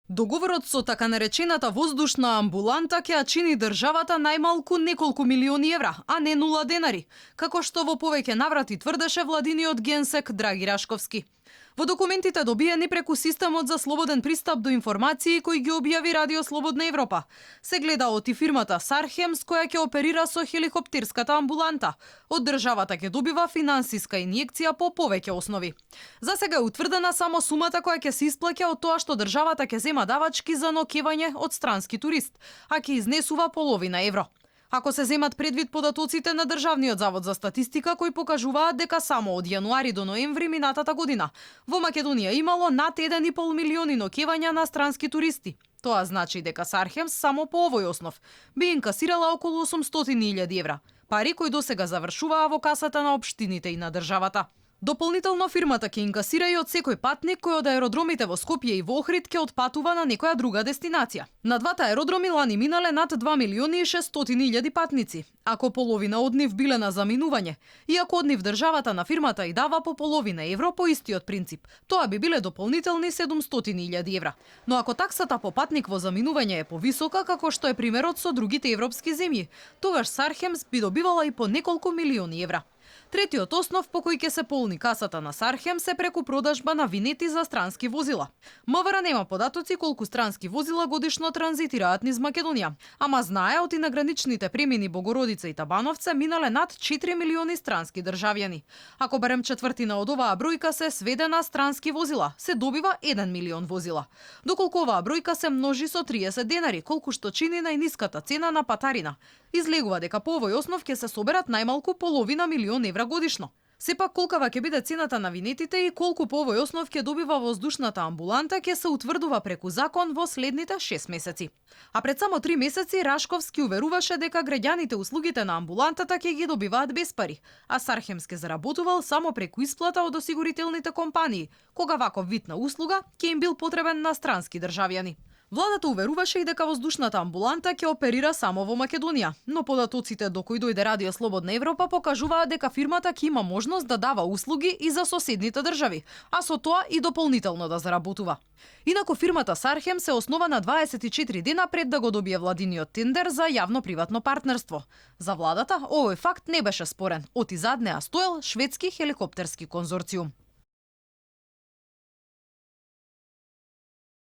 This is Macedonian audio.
Договорот со така наречената воздушна амбуланта ќе ја чини државата најмалку неколку милиони евра, а не 0 денари, како што во повеќе наврати тврдеше владиниот генсек Драги Рашковски. Во документите добиени преку системот за слободен пристап до информации кој ги објави Радио Слободна Европа, се гледа од и фирмата Сархемс која ќе оперира со хеликоптерската амбуланта. Од државата ќе добива финансиска инјекција по повеќе основи. За сега е утврдена само сумата која ќе се исплаќа од тоа што државата ќе зема давачки за ноќевање од странски турист, а ќе изнесува половина евро. Ако се земат предвид податоците на Државниот завод за статистика кои покажуваат дека само од јануари до ноември минатата година во Македонија имало над 1,5 милиони ноќевања на странски туристи. Тоа значи дека Сархемс само по овој основ би инкасирала околу 800.000 евра, пари кои досега завршуваа во касата на општините и на државата. Дополнително фирмата ќе инкасира и од секој патник кој од аеродромите во Скопје и во Охрид ќе отпатува на некоја друга дестинација. На двата аеродроми лани минале над 2.600.000 патници, ако половина од нив биле на заминување, и ако од нив државата на фирмата и дава по половина евро по истиот принцип, тоа би биле дополнителни 700.000 евра. Но ако таксата по патник во заминување е повисока, како што е примерот со другите европски земји, тогаш Сархемс би добивала и по неколку милиони евра. Третиот основ по кој ќе се полни касата на Сархемс е преку продажба на винети за странски возила. МВР нема податоци колку странски возила годишно транзитираат низ Македонија, ама знае од и на граничните премини Богородица и Табановце минале над 4 милиони странски државјани. Ако барем четвртина од оваа бројка се сведе на странски возила, се добива 1 милион возила. Доколку оваа бројка се множи со 30 денари, колку што чини најниската цена на патарина, излегува дека по овој основ ќе се соберат најмалку половина милион евра годишно. Сепак колкава ќе биде цената на винетите и колку по овој основ ќе добива воздушната амбуланта ќе се утврдува преку закон во следните 6 месеци. А пред само 3 месеци Рашковски уверуваше дека граѓаните услугите на амбулантата ќе ги добиваат без пари, а Сархемс ке заработувал само преку исплата од осигурителните компании, кога ваков вид на услуга ќе им бил потребен на странски државјани. Владата уверуваше и дека воздушната амбуланта ќе оперира само во Македонија, но податоците до кои дојде Радио Слободна Европа покажуваат дека фирмата ќе има можност да дава услуги и за соседните држави, а со тоа и дополнително да заработува. Инаку фирмата Сархем се основа на 24 дена пред да го добие владиниот тендер за јавно-приватно партнерство. За владата овој факт не беше спорен, оти зад неа стоел шведски хеликоптерски конзорциум.